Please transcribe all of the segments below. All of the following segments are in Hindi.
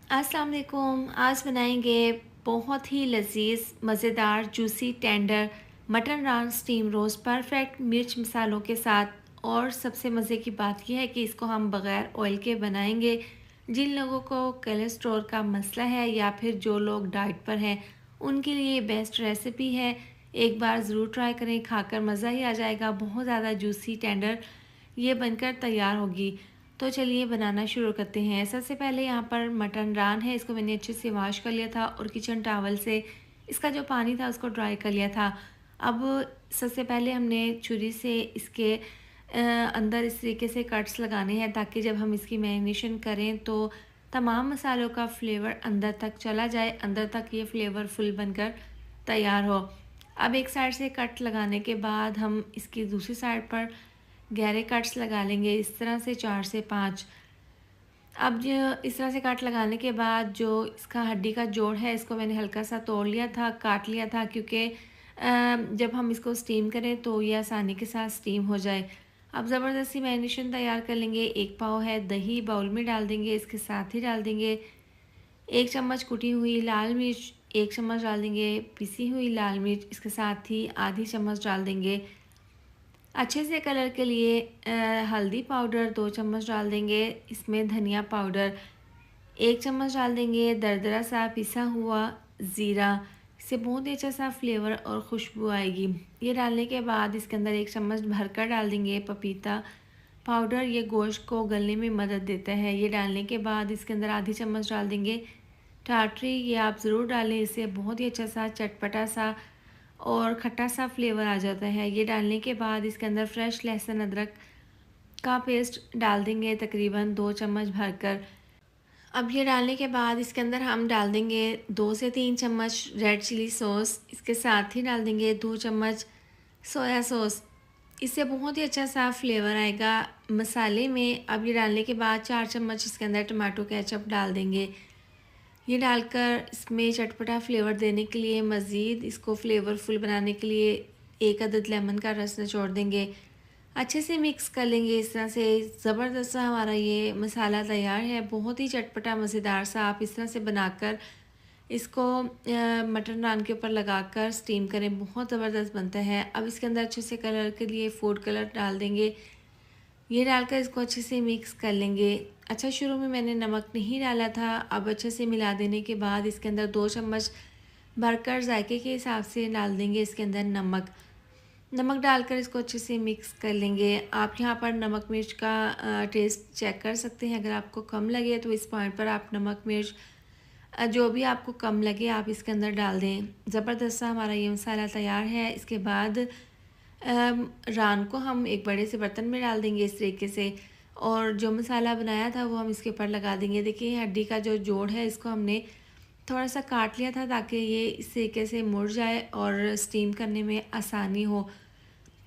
अस्सलाम वालेकुम। आज बनाएंगे बहुत ही लजीज, मज़ेदार, जूसी, टेंडर मटन रान स्टीम रोस्ट परफेक्ट मिर्च मसालों के साथ। और सबसे मज़े की बात यह है कि इसको हम बग़ैर ऑयल के बनाएंगे। जिन लोगों को कोलेस्ट्रॉल का मसला है या फिर जो लोग डाइट पर हैं उनके लिए बेस्ट रेसिपी है। एक बार ज़रूर ट्राई करें, खाकर मज़ा ही आ जाएगा। बहुत ज़्यादा जूसी टेंडर ये बनकर तैयार होगी। तो चलिए बनाना शुरू करते हैं। सबसे पहले यहाँ पर मटन रान है, इसको मैंने अच्छे से वॉश कर लिया था और किचन टावल से इसका जो पानी था उसको ड्राई कर लिया था। अब सबसे पहले हमने छुरी से इसके अंदर इस तरीके से कट्स लगाने हैं ताकि जब हम इसकी मैरिनेशन करें तो तमाम मसालों का फ्लेवर अंदर तक चला जाए, अंदर तक ये फ्लेवरफुल बनकर तैयार हो। अब एक साइड से कट लगाने के बाद हम इसकी दूसरी साइड पर गहरे कट्स लगा लेंगे, इस तरह से 4 से 5। अब जो इस तरह से कट लगाने के बाद जो इसका हड्डी का जोड़ है इसको मैंने हल्का सा तोड़ लिया था, काट लिया था, क्योंकि जब हम इसको स्टीम करें तो ये आसानी के साथ स्टीम हो जाए। अब ज़बरदस्ती मैरिनेशन तैयार कर लेंगे। 1 पाव है दही बाउल में डाल देंगे, इसके साथ ही डाल देंगे 1 चम्मच कुटी हुई लाल मिर्च, 1 चम्मच डाल देंगे पिसी हुई लाल मिर्च, इसके साथ ही आधी चम्मच डाल देंगे अच्छे से कलर के लिए हल्दी पाउडर, 2 चम्मच डाल देंगे इसमें धनिया पाउडर, 1 चम्मच डाल देंगे दरदरा सा पिसा हुआ ज़ीरा। इससे बहुत ही अच्छा सा फ्लेवर और खुशबू आएगी। ये डालने के बाद इसके अंदर 1 चम्मच भरकर डाल देंगे पपीता पाउडर, ये गोश्त को गलने में मदद देता है। ये डालने के बाद इसके अंदर आधी चम्मच डाल देंगे टाटरी, ये आप ज़रूर डालें, इससे बहुत ही अच्छा सा चटपटा सा और खट्टा सा फ्लेवर आ जाता है। ये डालने के बाद इसके अंदर फ्रेश लहसुन अदरक का पेस्ट डाल देंगे तकरीबन 2 चम्मच भरकर। अब ये डालने के बाद इसके अंदर हम डाल देंगे 2 से 3 चम्मच रेड चिली सॉस, इसके साथ ही डाल देंगे 2 चम्मच सोया सॉस। इससे बहुत ही अच्छा सा फ्लेवर आएगा मसाले में। अब ये डालने के बाद 4 चम्मच इसके अंदर टमाटो केचप डाल देंगे। ये डालकर इसमें चटपटा फ्लेवर देने के लिए, मज़ीद इसको फ्लेवरफुल बनाने के लिए 1 अदद लेमन का रस निचोड़ देंगे। अच्छे से मिक्स कर लेंगे। इस तरह से ज़बरदस्त सा हमारा ये मसाला तैयार है, बहुत ही चटपटा मज़ेदार सा। आप इस तरह से बनाकर इसको मटन नान के ऊपर लगाकर स्टीम करें, बहुत ज़बरदस्त बनता है। अब इसके अंदर अच्छे से कलर के लिए फूड कलर डाल देंगे। ये डालकर इसको अच्छे से मिक्स कर लेंगे। अच्छा, शुरू में मैंने नमक नहीं डाला था। अब अच्छे से मिला देने के बाद इसके अंदर 2 चम्मच भरकर जायके के हिसाब से डाल देंगे इसके अंदर नमक। नमक डालकर इसको अच्छे से मिक्स कर लेंगे। आप यहाँ पर नमक मिर्च का टेस्ट चेक कर सकते हैं। अगर आपको कम लगे तो इस पॉइंट पर आप नमक मिर्च जो भी आपको कम लगे आप इसके अंदर डाल दें। ज़बरदस्त सा हमारा ये मसाला तैयार है। इसके बाद रान को हम एक बड़े से बर्तन में डाल देंगे इस तरीके से, और जो मसाला बनाया था वो हम इसके ऊपर लगा देंगे। देखिए हड्डी का जो जोड़ है इसको हमने थोड़ा सा काट लिया था ताकि ये इस तरीके से मुड़ जाए और स्टीम करने में आसानी हो।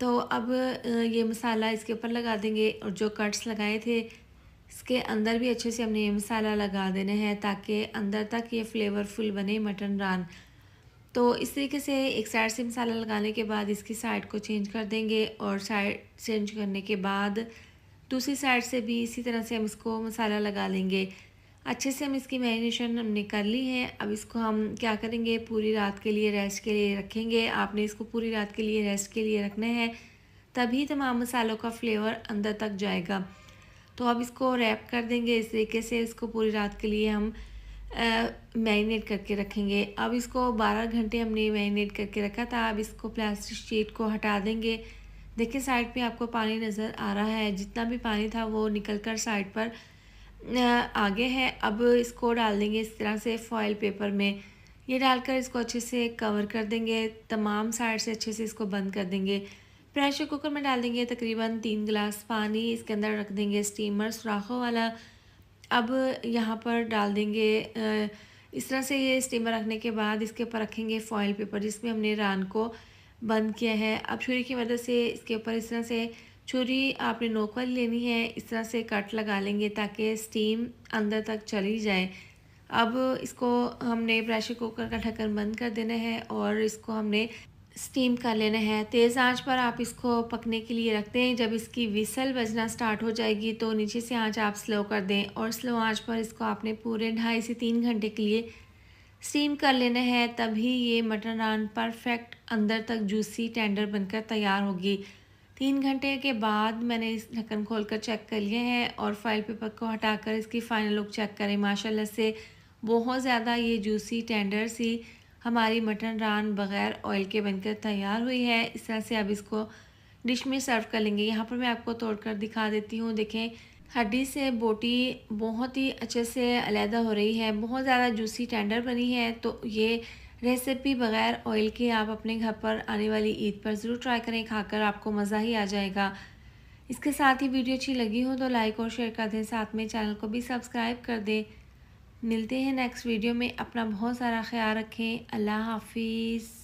तो अब ये मसाला इसके ऊपर लगा देंगे और जो कट्स लगाए थे इसके अंदर भी अच्छे से हमने ये मसाला लगा देना है ताकि अंदर तक ये फ्लेवरफुल बने मटन रान। तो इस तरीके से एक साइड से मसाला लगाने के बाद इसकी साइड को चेंज कर देंगे और साइड चेंज करने के बाद दूसरी साइड से भी इसी तरह से हम इसको मसाला लगा लेंगे। अच्छे से हम इसकी मैरिनेशन हमने कर ली है। अब इसको हम क्या करेंगे, पूरी रात के लिए रेस्ट के लिए रखेंगे। आपने इसको पूरी रात के लिए रेस्ट के लिए रखना है, तभी तमाम मसालों का फ्लेवर अंदर तक जाएगा। तो अब इसको रैप कर देंगे इस तरीके से। इसको पूरी रात के लिए हम मैरिनेट करके रखेंगे। अब इसको 12 घंटे हमने मैरिनेट करके रखा था। अब इसको प्लास्टिक शीट को हटा देंगे। देखिए साइड पे आपको पानी नज़र आ रहा है, जितना भी पानी था वो निकल कर साइड पर आगे है। अब इसको डाल देंगे इस तरह से फॉयल पेपर में। ये डालकर इसको अच्छे से कवर कर देंगे, तमाम साइड से अच्छे से इसको बंद कर देंगे। प्रेशर कुकर में डाल देंगे तकरीबन 3 गिलास पानी, इसके अंदर रख देंगे स्टीमर सुराखों वाला। अब यहाँ पर डाल देंगे इस तरह से ये स्टीमर रखने के बाद इसके ऊपर रखेंगे फॉयल पेपर जिसमें हमने रान को बंद किया है। अब छुरी की मदद से इसके ऊपर इस तरह से, छुरी आपने नोक वाली लेनी है, इस तरह से कट लगा लेंगे ताकि स्टीम अंदर तक चली जाए। अब इसको हमने प्रेशर कुकर का ढक्कन बंद कर देना है और इसको हमने स्टीम कर लेना है। तेज़ आंच पर आप इसको पकने के लिए रख दें। जब इसकी विसल बजना स्टार्ट हो जाएगी तो नीचे से आंच आप स्लो कर दें और स्लो आंच पर इसको आपने पूरे 2.5 से 3 घंटे के लिए स्टीम कर लेना है। तभी ये मटन नान परफेक्ट अंदर तक जूसी टेंडर बनकर तैयार होगी। 3 घंटे के बाद मैंने इस ढक्कन खोलकर चेक कर लिया है और फॉइल पेपर को हटाकर इसकी फ़ाइनल लुक चेक करें। माशाल्लाह से बहुत ज़्यादा ये जूसी टेंडर सी हमारी मटन रान बग़ैर ऑयल के बनकर तैयार हुई है। इस तरह से अब इसको डिश में सर्व कर लेंगे। यहाँ पर मैं आपको तोड़कर दिखा देती हूँ। देखें, हड्डी से बोटी बहुत ही अच्छे से अलहदा हो रही है, बहुत ज़्यादा जूसी टेंडर बनी है। तो ये रेसिपी बग़ैर ऑयल के आप अपने घर पर आने वाली ईद पर ज़रूर ट्राई करें, खाकर आपको मज़ा ही आ जाएगा। इसके साथ ही वीडियो अच्छी लगी हो तो लाइक और शेयर कर दें, साथ में चैनल को भी सब्सक्राइब कर दें। मिलते हैं नेक्स्ट वीडियो में। अपना बहुत सारा ख्याल रखें। अल्लाह हाफिज़।